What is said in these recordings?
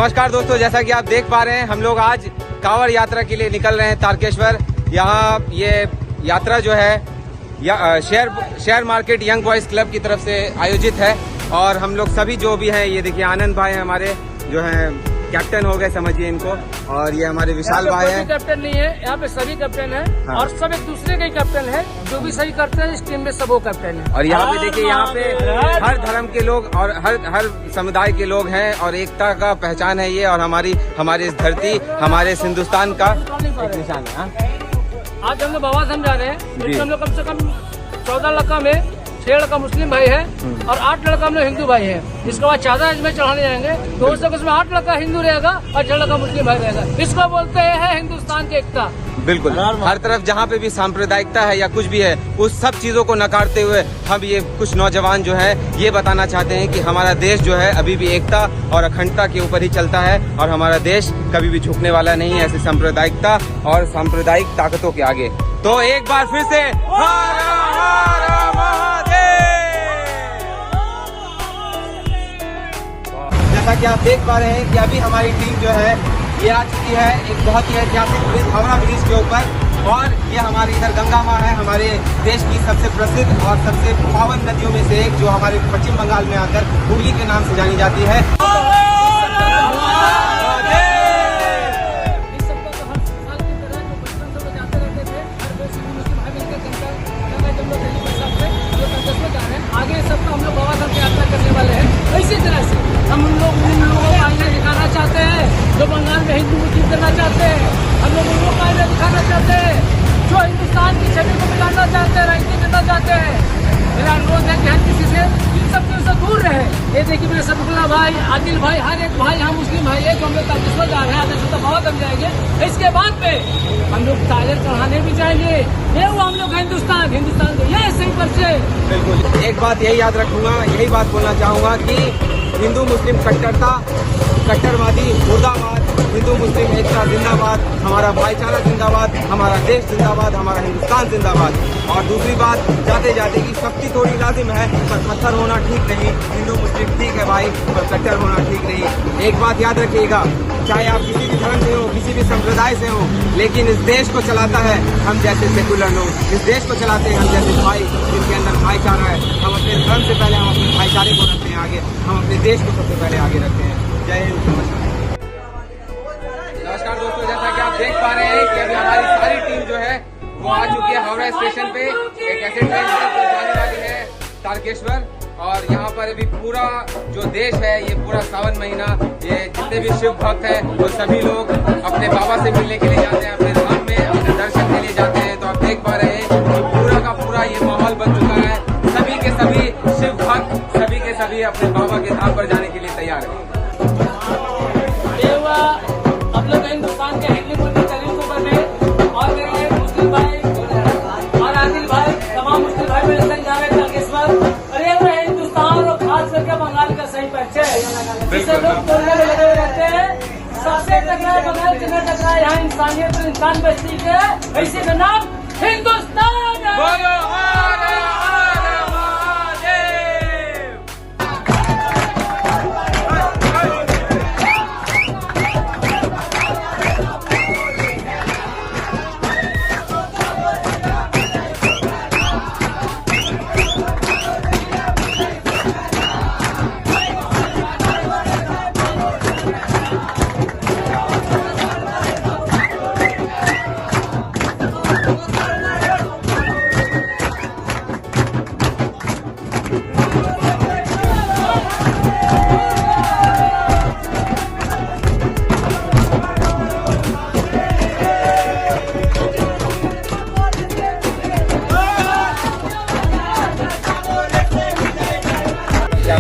नमस्कार दोस्तों, जैसा कि आप देख पा रहे हैं हम लोग आज कांवड़ यात्रा के लिए निकल रहे हैं तारकेश्वर। यहाँ ये यात्रा जो है share market young boys club की तरफ से आयोजित है और हम लोग सभी जो भी हैं, ये देखिए आनंद भाई हमारे जो हैं कैप्टन हो गए समझिए इनको, और ये हमारे विशाल भाई हैं। कैप्टन नहीं है यहाँ पे, सभी कैप्टन है। हाँ। और सब एक दूसरे के कैप्टन है, जो भी सही करते हैं इस टीम में सब वो कैप्टन है। और यहाँ पे देखिए, यहाँ पे हर धर्म के लोग और हर समुदाय के लोग हैं और एकता का पहचान है ये, और हमारी इस धरती, हमारे इस हिंदुस्तान का एक निशान है। आज हम लोग बाबा समझा रहे हैं, हम लोग कम से कम 14 लड़का में 6 लड़का मुस्लिम भाई है और 8 लड़का हम लोग हिंदू भाई है। इसके बाद चादर में चढ़ाने जाएंगे तो उसमें 8 लड़का हिंदू रहेगा और 6 लड़का मुस्लिम भाई रहेगा। इसको बोलते हैं हिंदुस्तान की एकता। बिल्कुल, हर तरफ जहाँ पे भी सांप्रदायिकता है या कुछ भी है, उस सब चीजों को नकारते हुए हम ये कुछ नौजवान जो है ये बताना चाहते हैं कि हमारा देश जो है अभी भी एकता और अखंडता के ऊपर ही चलता है और हमारा देश कभी भी झुकने वाला नहीं है ऐसी सांप्रदायिकता और सांप्रदायिक ताकतों के आगे। तो एक बार फिर से हर हर महादेव। जैसा कि आप देख पा रहे हैं कि अभी हमारी टीम जो है ये आ चुकी है एक बहुत ही ऐतिहासिक ब्रिज, हावड़ा ब्रिज के ऊपर, और ये हमारी इधर गंगा माँ है, हमारे देश की सबसे प्रसिद्ध और सबसे पावन नदियों में से एक, जो हमारे पश्चिम बंगाल में आकर हुगली के नाम से जानी जाती है। आगे सबको हम लोग बाबा धाम की यात्रा करने वाले हैं। इसी तरह से हम उन लोगों को आईना दिखाना चाहते हैं जो बंगाल में हिंदू मुस्लिम करना चाहते हैं। हम लोग उन लोगों को आईना दिखाना चाहते हैं जो हिंदुस्तान की छवि को मिटाना चाहते हैं, राजनीति करना चाहते हैं। मेरा अनुरोध है कि हम किसी से इन सब चीजों से दूर रहे। ये देखिए मेरे सदगुल्ला भाई, आदिल भाई, हर एक भाई यहाँ मुस्लिम भाई है जो हम लोग तारकेश्वर जा रहे हैं। आगे से बाबा धाम जाएंगे। इसके बाद में हम लोग ताजर चढ़ाने भी जाएंगे। ये वो हम लोग हिंदुस्तान को ये सही परिचय। बिल्कुल, एक बात यही याद रखूंगा, यही बात बोलना चाहूंगा कि हिंदू मुस्लिम कट्टरवादी मुर्दाबाद, हिंदू मुस्लिम एकता जिंदाबाद, हमारा भाईचारा जिंदाबाद, हमारा देश जिंदाबाद, हमारा हिंदुस्तान जिंदाबाद। और दूसरी बात जाते जाते की सख्ती थोड़ी लाजिम है, पर पत्थर होना ठीक नहीं। हिंदू मुस्लिम ठीक है भाई, पर कट्टर होना ठीक नहीं। एक बात याद रखिएगा, चाहे आप किसी भी धर्म से हो, किसी भी संप्रदाय से हो, लेकिन इस देश को चलाता है हम जैसे सेकुलर लोग। इस देश को चलाते हैं हम जैसे भाई जिनके अंदर भाईचारा है। हम अपने धर्म से पहले हम अपने भाईचारे को रखते हैं आगे, हम अपने देश को सबसे पहले आगे रखते हैं। जय हिंद, नमस्कार दोस्तों, जैसा कि आप देख पा रहे हैं कि अभी हमारी सारी टीम जो है वो आ चुकी है हावड़ा स्टेशन पे। एक ऐसे ट्रेन है जो जाने वाली है तारकेश्वर, और यहाँ पर अभी पूरा जो देश है, ये पूरा सावन महीना, ये जितने भी शिव भक्त हैं वो सभी लोग अपने बाबा से मिलने के लिए जाते हैं, अपने धाम में अपने दर्शन के लिए जाते हैं। तो आप देख पा रहे हैं कि पूरा का पूरा ये माहौल बन चुका है। सभी के सभी शिव भक्त, सभी के सभी अपने बाबा के धाम पर जाने के लिए तैयार है। हम लोग हिंदुस्तान के हिंदी बोलने चैनल को बने और मेरे मुस्लिम भाई और आदिल भाई, तमाम मुस्लिम भाई मेरे संग जा रहे हैं तारकेश्वर। और ये हिंदुस्तान और खास करके बंगाल का सही परिचय है। इसे लोग बोलने में लगे हुए रहते हैं, सबसे टकराए बंगाल से न टकराए, यहाँ इंसानियत और इंसान बस्ती के, इसी का नाम हिंदुस्तान है।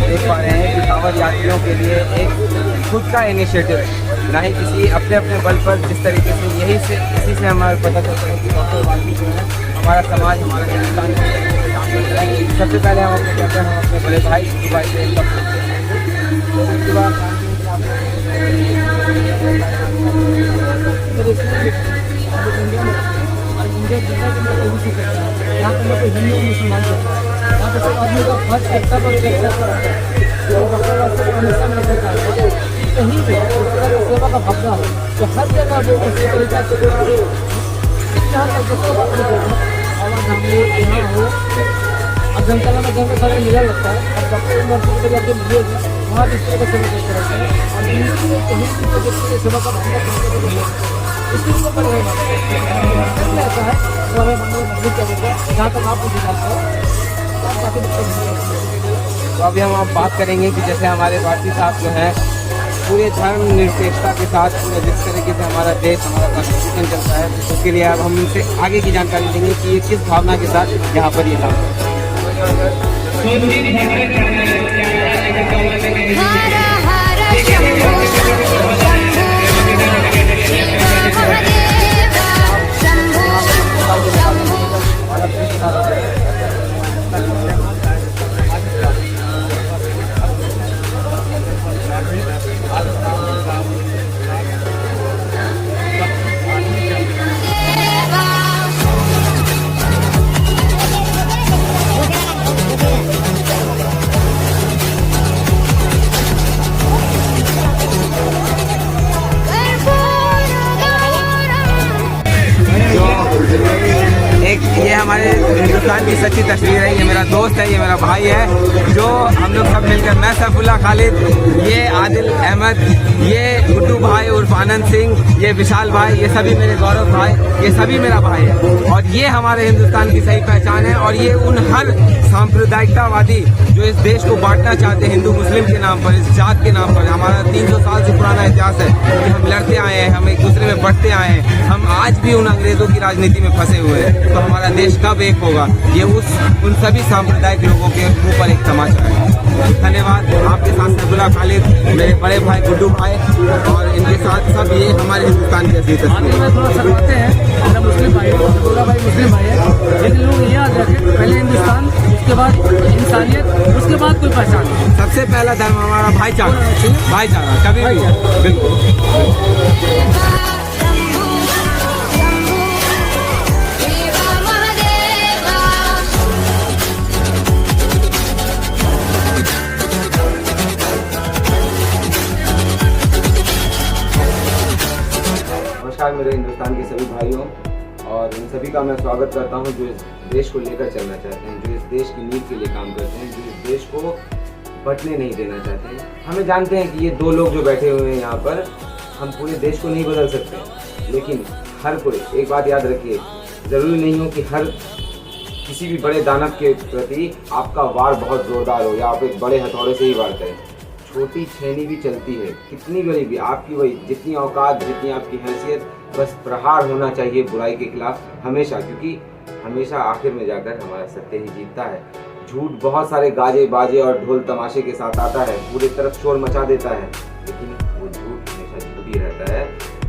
देख पा रहे हैं कि कांवड़ यात्रियों के लिए एक खुद का इनिशिएटिव, ना ही किसी अपने बल पर, जिस तरीके से इसी से हमारा पता चलता है कि डॉक्टर वाली जो है हमारा समाज, हमारा हिंदुस्तान सबसे पहले हम अपने कहते हैं, हम अपने बड़े भाई दुबई से उसके बाद यहाँ पर हिंदू मुसलमान यहाँ पे सब आदमी का फर्स्ट एकता पर कहीं का कब्जा है, तो हर जगह वो उसी तरीके से यहाँ हो अब धर्मशाला में जब सारे मेला लगता है और सबसे यूनिवर्सिटी के जाके मिले वहाँ भी इस तरह का सेवा करते रहते हैं और कहीं की प्रोजेक्ट के सेवा का इसलिए वो कर रहे हैं ऐसा है तो हमें मंदिर मस्जिद क्या कहते हैं जहाँ तक आप मुझे जानते हो काफ़ी दिक्कत नहीं है। तो अभी हम आप बात करेंगे कि जैसे हमारे भारतीय साहब जो है पूरे धर्म निरपेक्षता के साथ पूरे जिस तरीके से हमारा देश हमारा कॉन्स्टिट्यूशन चलता है उसके लिए अब हम इनसे आगे की जानकारी लेंगे कि ये किस भावना के साथ यहाँ पर ये काम करते हैं। ये हमारे हिंदुस्तान की सच्ची तस्वीर है। ये मेरा दोस्त है, ये मेरा भाई है, जो हम लोग सब मिलकर, मैं सैफुल्लाह खालिद, ये आदिल अहमद, ये गुड्डू भाई उर्फ आनंद सिंह, ये विशाल भाई, ये सभी मेरे गौरव भाई, ये सभी मेरा भाई है। और ये हमारे हिंदुस्तान की सही पहचान है। और ये उन हर सांप्रदायिकतावादी जो इस देश को बांटना चाहते हैं हिंदू मुस्लिम के नाम पर, इस जात के नाम पर। हमारा 300 साल से पुराना इतिहास है कि हम लड़ते आए हैं, हम एक दूसरे में बढ़ते आए हैं, हम आज भी उन अंग्रेजों की राजनीति में फंसे हुए हैं। तो हमारा देश कब एक होगा, ये उन सभी सांप्रदायिक लोगों के ऊपर एक तमाशा है। धन्यवाद। आपके साथ सैफुल्लाह खालिद, मेरे बड़े भाई गुड्डू भाई, और इनके साथ सब ये हमारे हिंदुस्तान के असली तस्वीर है। थोड़ा सकते हैं मेरा मुस्लिम भाई है, सैफुल्लाह भाई मुस्लिम भाई है, लेकिन लोग ये याद रखें पहले हिंदुस्तान, उसके बाद इंसानियत, उसके बाद कोई पहचान नहीं। सबसे पहला धर्म हमारा भाईचारा कभी भी। बिल्कुल। नमस्कार मेरे हिंदुस्तान के सभी भाइयों, और इन सभी का मैं स्वागत करता हूं जो इस देश को लेकर चलना चाहते हैं, जो इस देश की नींव के लिए काम करते हैं, जो इस देश को बंटने नहीं देना चाहते हैं। हमें जानते हैं कि ये दो लोग जो बैठे हुए हैं यहाँ पर, हम पूरे देश को नहीं बदल सकते, लेकिन हर कोई एक बात याद रखिए, ज़रूरी नहीं हो कि हर किसी भी बड़े दानव के प्रति आपका वार बहुत ज़ोरदार हो या आप एक बड़े हथौड़े से ही वार करें। छोटी छेनी भी चलती है, कितनी बड़ी भी आपकी, वही जितनी औकात, जितनी आपकी हैसियत, बस प्रहार होना चाहिए बुराई के खिलाफ हमेशा, क्योंकि हमेशा आखिर में जाकर हमारा सत्य ही जीतता है। झूठ बहुत सारे गाजे बाजे और ढोल तमाशे के साथ आता है, पूरी तरफ शोर मचा देता है, लेकिन वो झूठ हमेशा झूठ ही रहता है।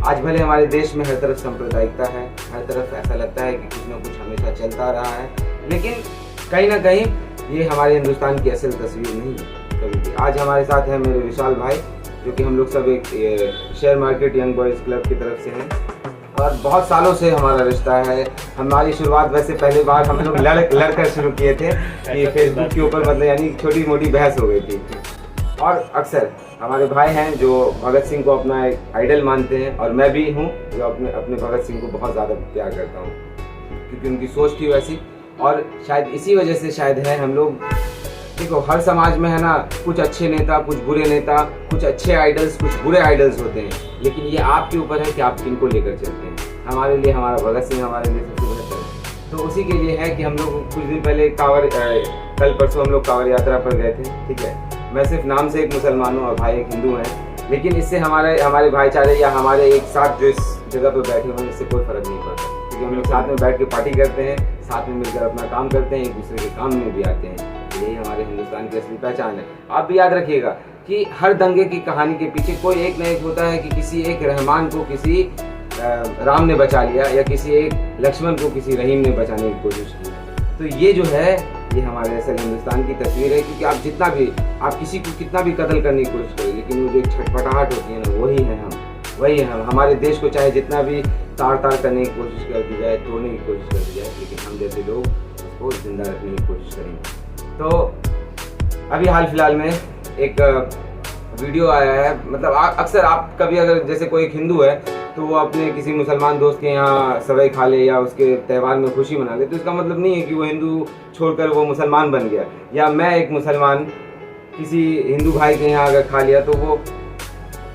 आज भले हमारे देश में हर तरफ सांप्रदायिकता है, हर तरफ ऐसा लगता है कि कुछ ना कुछ हमेशा चलता रहा है, लेकिन कहीं ना कहीं ये हमारे हिंदुस्तान की असल तस्वीर नहीं है कभी भी। आज हमारे साथ है मेरे विशाल भाई, जो कि हम लोग सब एक share market young boys club की तरफ से हैं, और बहुत सालों से हमारा रिश्ता है। हमारी शुरुआत वैसे पहली बार हम लोग लड़कर शुरू किए थे कि फेसबुक के ऊपर, मतलब यानी छोटी मोटी बहस हो गई थी। और अक्सर हमारे भाई हैं जो भगत सिंह को अपना एक आइडल मानते हैं, और मैं भी हूँ जो अपने भगत सिंह को बहुत ज़्यादा प्यार करता हूँ, क्योंकि उनकी सोच थी वैसी। और शायद इसी वजह से शायद है हम लोग, देखो हर समाज में है ना, कुछ अच्छे नेता, कुछ बुरे नेता, कुछ अच्छे आइडल्स, कुछ बुरे आइडल्स होते हैं, लेकिन ये आपके ऊपर है कि आप किनको लेकर चलते हैं। हमारे लिए हमारा भगत सिंह हमारे लिए सबसे बेहतर है। तो उसी के लिए है कि हम लोग कुछ दिन पहले कल परसों हम लोग कांवड़ यात्रा पर गए थे, ठीक है। मैं सिर्फ नाम से एक मुसलमान हूँ और भाई एक हिंदू हैं, लेकिन इससे हमारे भाईचारे या हमारे एक साथ जो इस जगह पर बैठे हुए हैं, इससे कोई फर्क नहीं पड़ता, क्योंकि हम लोग साथ में बैठ के पार्टी करते हैं, साथ में मिलकर अपना काम करते हैं, एक दूसरे के काम में भी आते हैं। यही हमारे हिंदुस्तान की असली पहचान है। आप भी याद रखिएगा कि हर दंगे की कहानी के पीछे कोई एक न एक होता है कि किसी एक रहमान को किसी राम ने बचा लिया, या किसी एक लक्ष्मण को किसी रहीम ने बचाने की कोशिश की। तो ये जो है, ये हमारे असल हिंदुस्तान की तस्वीर है, क्योंकि आप किसी को कितना भी कत्ल करने की कोशिश करें, लेकिन वो जो एक छटपटाहट होती है ना, वही है हम। हमारे देश को चाहे जितना भी तार करने की कोशिश कर दी जाए, तोड़ने की कोशिश कर दी जाए, लेकिन हम जैसे लोग उसको जिंदा रखने की कोशिश करेंगे। तो अभी हाल फिलहाल में एक वीडियो आया है, मतलब अक्सर आप कभी अगर जैसे कोई एक हिंदू है तो वो अपने किसी मुसलमान दोस्त के यहाँ सवई खा ले या उसके त्यौहार में खुशी मना ले, तो इसका मतलब नहीं है कि वो हिंदू छोड़कर वो मुसलमान बन गया। या मैं एक मुसलमान किसी हिंदू भाई के यहाँ अगर खा लिया तो वो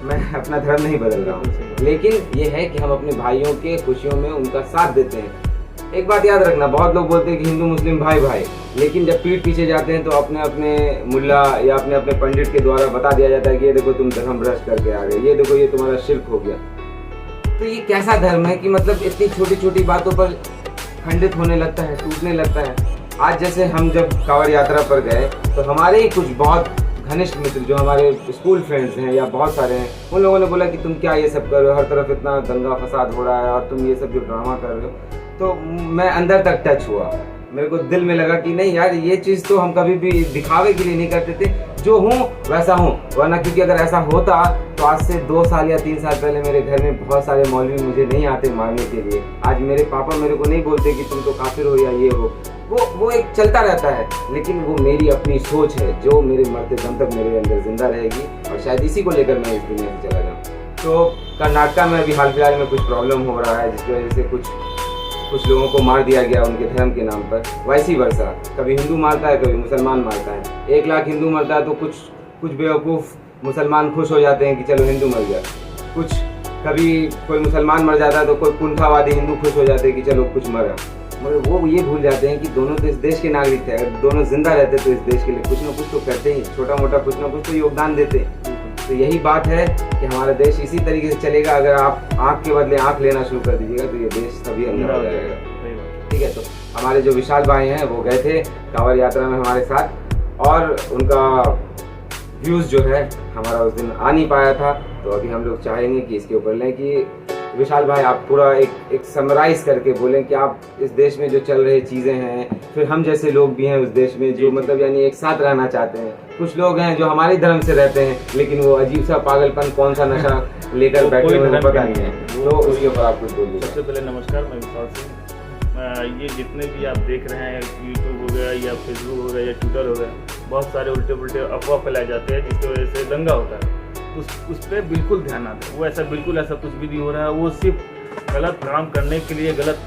मैं अपना धर्म नहीं बदल रहा हूँ। लेकिन ये है कि हम अपने भाइयों के खुशियों में उनका साथ देते हैं। एक बात याद रखना, बहुत लोग बोलते हैं कि हिंदू मुस्लिम भाई भाई, लेकिन जब पीठ पीछे जाते हैं तो अपने अपने मुल्ला या अपने अपने पंडित के द्वारा बता दिया जाता है कि ये देखो तुम धर्म भ्रष्ट करके आ गए, ये देखो ये तुम्हारा शिर्क हो गया। तो ये कैसा धर्म है कि मतलब इतनी छोटी छोटी बातों पर खंडित होने लगता है, टूटने लगता है। आज जैसे हम जब कांवड़ यात्रा पर गए तो हमारे ही कुछ बहुत घनिष्ठ मित्र जो हमारे स्कूल फ्रेंड्स हैं या बहुत सारे हैं, उन लोगों ने बोला कि तुम क्या ये सब कर रहे हो, हर तरफ इतना दंगा फसाद हो रहा है और तुम ये सब जो ड्रामा कर रहे हो। तो मैं अंदर तक टच हुआ, मेरे को दिल में लगा कि नहीं यार, ये चीज़ तो हम कभी भी दिखावे के लिए नहीं करते थे, जो हूँ वैसा हूँ। वरना क्योंकि अगर ऐसा होता तो आज से 2 साल या 3 साल पहले मेरे घर में बहुत सारे मौलवी मुझे नहीं आते मारने के लिए। आज मेरे पापा मेरे को नहीं बोलते कि तुम तो काफिर हो या ये हो, वो एक चलता रहता है। लेकिन वो मेरी अपनी सोच है जो मेरे मरते दम तक मेरे अंदर जिंदा रहेगी और शायद इसी को लेकर मैं इस दुनिया से चला जाऊँ। तो कर्नाटका में अभी हाल फिलहाल में कुछ प्रॉब्लम हो रहा है जिसकी वजह से कुछ लोगों को मार दिया गया उनके धर्म के नाम पर। वैसी वर्षा, कभी हिंदू मारता है कभी मुसलमान मारता है। 1 लाख हिंदू मरता है तो कुछ बेवकूफ़ मुसलमान खुश हो जाते हैं कि चलो हिंदू मर गया। कभी कोई मुसलमान मर जाता है तो कोई कुंठावादी हिंदू खुश हो जाते हैं कि चलो कुछ मरा। मगर वो ये भूल जाते हैं कि दोनों तो इस देश के नागरिक थे। अगर दोनों जिंदा रहते तो इस देश के लिए कुछ ना कुछ तो करते ही, छोटा मोटा कुछ ना कुछ तो योगदान देते। तो यही बात है कि हमारा देश इसी तरीके से चलेगा। अगर आप आँख के बदले आँख लेना शुरू कर दीजिएगा तो ये देश तभी अंदर हो जाएगा। ठीक है, तो हमारे जो विशाल भाई हैं वो गए थे कांवड़ यात्रा में हमारे साथ और उनका व्यूज़ जो है हमारा उस दिन आ नहीं पाया था। तो अभी हम लोग चाहेंगे कि इसके ऊपर लें कि विशाल भाई आप पूरा एक समराइज़ करके बोलें कि आप इस देश में जो चल रही चीज़ें हैं, फिर हम जैसे लोग भी हैं उस देश में जो मतलब यानी एक साथ रहना चाहते हैं। कुछ लोग हैं जो हमारे धर्म से रहते हैं लेकिन वो अजीब सा पागलपन कौन सा नशा लेकर बैठे हुए हैं पता नहीं है। तो उसके ऊपर आप कुछ बोलिए। सबसे पहले नमस्कार, मैं विशाल सिंह। ये जितने भी आप देख रहे हैं, यूट्यूब हो गया या फेसबुक हो गया या ट्विटर हो गया, बहुत सारे उल्टे पुल्टे अफवाह फैलाए जाते हैं जिसकी वजह से दंगा होता है। उस पर बिल्कुल ध्यान आता है। वो ऐसा कुछ भी नहीं हो रहा है। वो सिर्फ गलत काम करने के लिए, गलत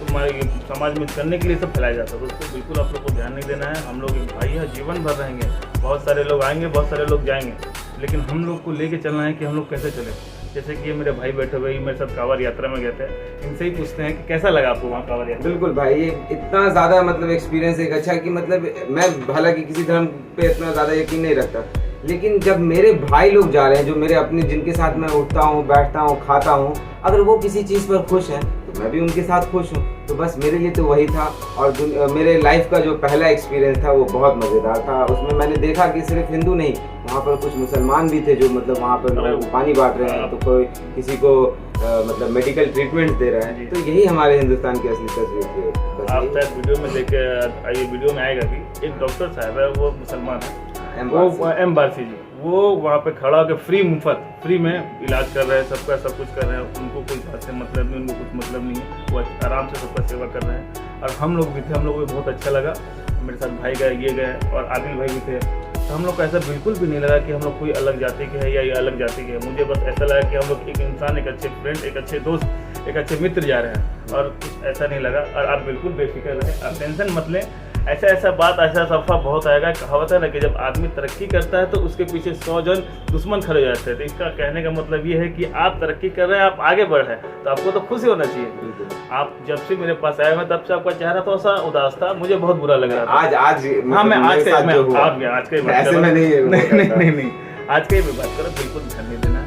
समाज में करने के लिए सब फैलाया जाता है। तो उस पर बिल्कुल आप लोग को ध्यान नहीं देना है। हम लोग एक भाई है, जीवन भर रहेंगे। बहुत सारे लोग आएंगे, बहुत सारे लोग जाएंगे, लेकिन हम लोग को लेके चलना है कि हम लोग कैसे चलें। जैसे कि ये मेरे भाई बैठे हुए मेरे साथ कांवड़ यात्रा में गए थे, इनसे ही पूछते हैं कि कैसा लगा आपको वहाँ कांवड़ यात्रा। बिल्कुल भाई, ये इतना ज़्यादा मतलब एक्सपीरियंस एक अच्छा कि मतलब मैं हालांकि किसी धर्म पे इतना ज़्यादा यकीन नहीं रखता, लेकिन जब मेरे भाई लोग जा रहे हैं जो मेरे अपने जिनके साथ मैं उठता हूँ, बैठता हूँ, खाता हूँ, अगर वो किसी चीज़ पर खुश हैं तो मैं भी उनके साथ खुश हूँ। तो बस मेरे लिए तो वही था। और मेरे लाइफ का जो पहला एक्सपीरियंस था वो बहुत मज़ेदार था। उसमें मैंने देखा कि सिर्फ हिंदू नहीं, वहाँ पर कुछ मुसलमान भी थे जो मतलब वहाँ पर पानी बांट रहे हैं, तो कोई किसी को मतलब मेडिकल ट्रीटमेंट दे रहा है। तो यही हमारे हिंदुस्तान की असली तस्वीर थी। आप शायद वीडियो में देख के ये वीडियो में आएगा कि एक डॉक्टर साहब है, वो मुसलमान है, वो एम बारसी जी, वो वहाँ पे खड़ा होकर फ्री में इलाज कर रहे हैं, सबका सब कुछ कर रहे हैं। उनको कोई बात से मतलब नहीं, उनको कुछ मतलब नहीं है, वो आराम से सबका सेवा कर रहे हैं। और हम लोग भी थे, हम लोग को बहुत अच्छा लगा। मेरे साथ भाई गए, ये गए और आदिल भाई भी थे। तो हम लोग को ऐसा बिल्कुल भी नहीं लगा कि हम लोग कोई अलग जाति के हैं या ये अलग जाति के हैं। मुझे बस ऐसा लगा कि हम लोग एक इंसान, एक अच्छे फ्रेंड, एक अच्छे दोस्त, एक अच्छे मित्र जा रहे हैं और कुछ ऐसा नहीं लगा। और आप बिल्कुल बेफिक्र रहें, आप टेंशन मत लें। ऐसा बात, ऐसा अफवाह बहुत आएगा। कहावत है ना कि जब आदमी तरक्की करता है तो उसके पीछे 100 जन दुश्मन खड़े हो जाते हैं। तो इसका कहने का मतलब ये है कि आप तरक्की कर रहे हैं, आप आगे बढ़ रहे हैं, तो आपको तो खुशी होना चाहिए। आप जब से मेरे पास आए हैं तब से आपका चेहरा थोड़ा सा उदास था, मुझे बहुत बुरा लग रहा था। आज हाँ, मैं आज का ही बात कर रहा हूँ। नहीं, आज का ही बात करो, बिल्कुल ध्यान नहीं देना।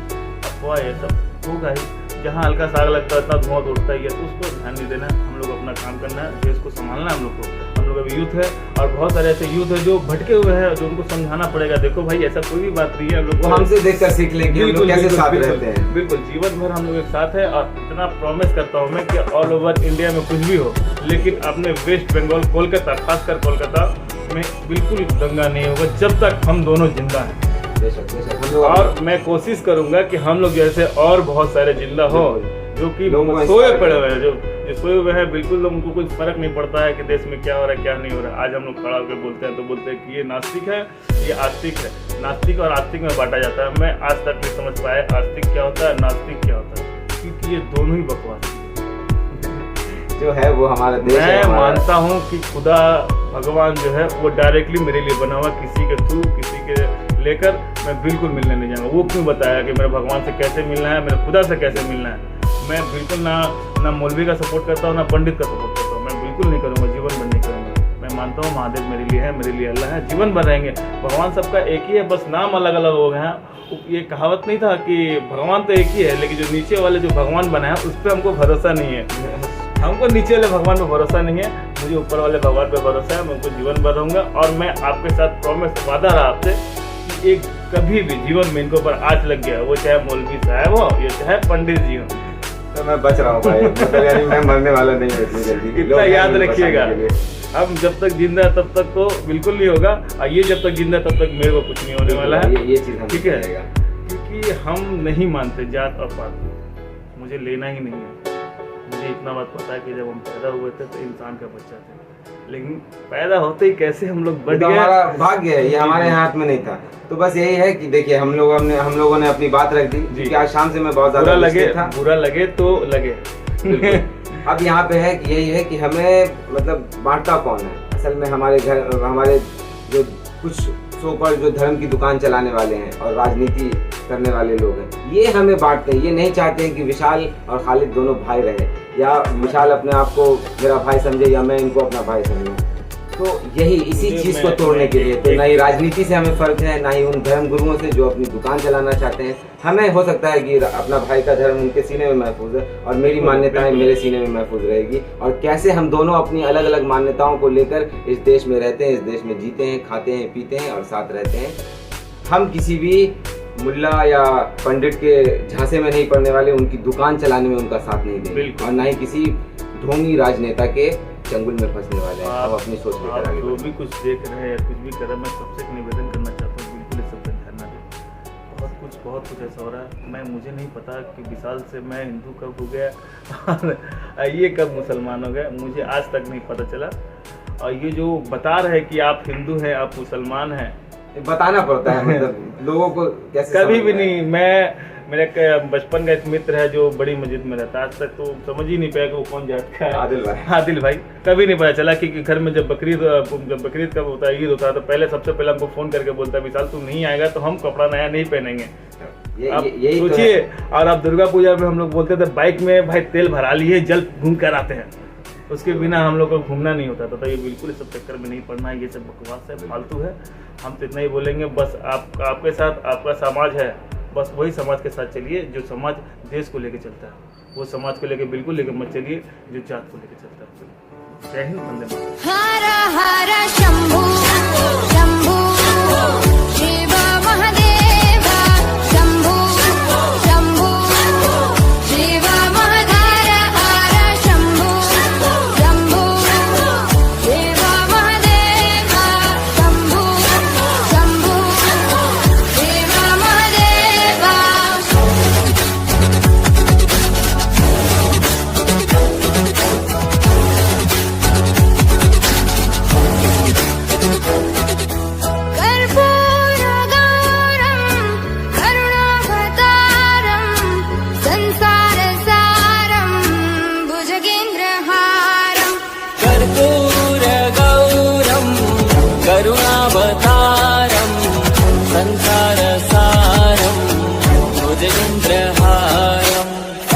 अफवाह ये सब होगा ही, जहाँ हल्का सा आग लगता है इतना धुआं उड़ता ही है, तो उसको ध्यान नहीं देना। हम लोग अपना काम करना है, देश को संभालना है हम लोग को। हम लोग अभी यूथ है और बहुत सारे ऐसे यूथ है जो भटके हुए हैं, जो उनको समझाना पड़ेगा। देखो भाई, ऐसा कोई भी बात नहीं है। हम लोग हमसे देखकर सीख लेंगे हम लोग कैसे साथ रहते हैं। बिल्कुल, जीवन भर हम लोग एक साथ है। और इतना प्रॉमिस करता हूँ मैं कि ऑल ओवर इंडिया में कुछ भी हो, लेकिन अपने वेस्ट बंगाल, कोलकाता, खासकर कोलकाता में बिल्कुल दंगा नहीं होगा जब तक हम दोनों जिंदा हैं। और मैं कोशिश करूंगा कि हम लोग जैसे और बहुत सारे जिंदा हो, जो कि लोगों को सोए inspire पड़े हुए हैं, जो सोए हुए हैं, बिल्कुल उनको कुछ फर्क नहीं पड़ता है कि देश में क्या हो रहा है क्या नहीं हो रहा है। आज हम लोग खड़ा होकर बोलते हैं तो बोलते हैं कि ये नास्तिक है, ये आस्तिक है। नास्तिक और आस्तिक में बांटा जाता है। मैं आज तक नहीं समझ पाया आस्तिक क्या होता है, नास्तिक क्या होता है, क्योंकि ये दोनों ही बकवास है। जो है वो हमारा देश है। मैं मानता हूँ कि खुदा भगवान जो है वो डायरेक्टली मेरे लिए बना हुआ, किसी के थ्रू किसी के लेकर मैं बिल्कुल मिलने नहीं जाऊंगा। वो क्यों बताया कि मेरे भगवान से कैसे मिलना है, मेरे खुदा से कैसे मिलना है। मैं बिल्कुल ना मौलवी का सपोर्ट करता हूँ, ना पंडित का सपोर्ट करता हूँ। मैं बिल्कुल नहीं करूँगा, जीवन भर नहीं करूँगा। मैं मानता हूँ महादेव मेरे लिए है, मेरे लिए अल्लाह है, जीवन भर रहेंगे। भगवान सबका एक ही है, बस नाम अलग अलग हो गए हैं। ये कहावत नहीं था कि भगवान तो एक ही है, लेकिन जो नीचे वाले जो भगवान बना है उस पर हमको भरोसा नहीं है। हमको नीचे वाले भगवान पे भरोसा नहीं है, मुझे ऊपर वाले भगवान पे भरोसा है। मैं उनको जीवन भर रहूँगा और मैं आपके साथ प्रॉमिस वादा रहा आपसे कि एक कभी भी जीवन में इनके ऊपर आँच लग गया, वो चाहे मौलवी साहब हो या चाहे पंडित जी हो, तो मैं बच रहा हूँ भाई। मतलब यानी मैं मरने वाला नहीं हूँ इतनी जल्दी। इतना याद रखिएगा। हम जब तक जिंदा है तब तक तो बिल्कुल नहीं होगा, और ये जब तक जिंदा है तब तक मेरे को कुछ नहीं होने वाला है। ये चीज ठीक है, क्योंकि हम नहीं मानते जात और पात को, मुझे लेना ही नहीं है। मुझे इतना बात पता है कि जब हम पैदा हुए थे तो इंसान का बच्चा थे, लेकिन पैदा होते ही कैसे हम लोग बढ़ गए, हमारा भाग्य है, ये हमारे हाथ में नहीं था। तो बस यही है कि देखिए हम लोगों ने अपनी बात रख दी, क्योंकि आज शाम से मैं बहुत ज्यादा बुरा लगे तो लगे। अब यहाँ पे है कि यही है कि हमें मतलब बांटता कौन है असल में। हमारे जो कुछ सो पर जो धर्म की दुकान चलाने वाले हैं और राजनीति करने वाले लोग हैं, ये हमें बांटते हैं। ये नहीं चाहते हैं कि विशाल और खालिद दोनों भाई रहे, या विशाल अपने आप को मेरा भाई समझे या मैं इनको अपना भाई समझूं। तो यही इसी चीज को तोड़ने के लिए तो ना ही राजनीति से हमें फर्क है, ना ही उन धर्म गुरुओं से जो अपनी दुकान चलाना चाहते हैं। हमें हो सकता है कि अपना भाई का धर्म उनके सीने में महफूज है और मेरी मान्यताएं मेरे सीने में महफूज रहेगी, और कैसे हम दोनों अपनी अलग अलग मान्यताओं को लेकर इस देश में रहते हैं, इस देश में जीते हैं, खाते हैं, पीते हैं और साथ रहते हैं। हम किसी भी मुल्ला या पंडित के झांसे में नहीं पड़ने वाले, उनकी दुकान चलाने में उनका साथ नहीं देंगे, और ना ही किसी ढोंगी राजनेता के चंगुल में फंसने वाले हैं। आप अपनी सोच लेकर आगे जो भी कुछ देख रहे हैं या कुछ भी कर रहे हैं, मैं सबसे एक निवेदन करना चाहता हूँ, बिल्कुल इस सब पे ध्यान ना दें। बहुत कुछ ऐसा हो रहा है, मुझे नहीं पता कि विशाल से मैं हिंदू कब हो गया और ये कब मुसलमान हो गया, मुझे आज तक नहीं पता चला। और ये जो बता रहे हैं कि आप हिंदू हैं, आप मुसलमान हैं, बताना पड़ता है। मतलब लोगों को कैसे कभी भी नहीं। मेरे बचपन का एक मित्र है जो बड़ी मस्जिद में रहता है, आज तक तो समझ ही नहीं पाया कि वो कौन जात का है। आदिल भाई कभी नहीं पता चला कि घर में जब बकरीद का होता है, ईद होता है, तो पहले सबसे पहले हमको फोन करके बोलता है विशाल तू नहीं आएगा तो हम कपड़ा नया नहीं पहनेंगे। आप सोचिए। और अब दुर्गा पूजा में हम लोग बोलते थे बाइक में भाई तेल भरा लिए जल घूम कर आते हैं, उसके बिना हम लोग को घूमना नहीं होता था। तो ये बिल्कुल इस सब चक्कर में नहीं पड़ना है, ये सब बकवास है, फालतू है। हम तो इतना ही बोलेंगे, बस आपके साथ आपका समाज है, बस वही समाज के साथ चलिए जो समाज देश को लेके चलता है। वो समाज को लेके बिल्कुल लेके मत चलिए जो जात को लेके चलता है। जय हिंद, वंदे मातरम। हर हर शंभू शंभू शिव महादेव शंभू शंभू शिव महाधर हर शंभू शंभू शिव महादेव शंभू शंभू शिव महादेव। संसार सारं भुजगेन्द्र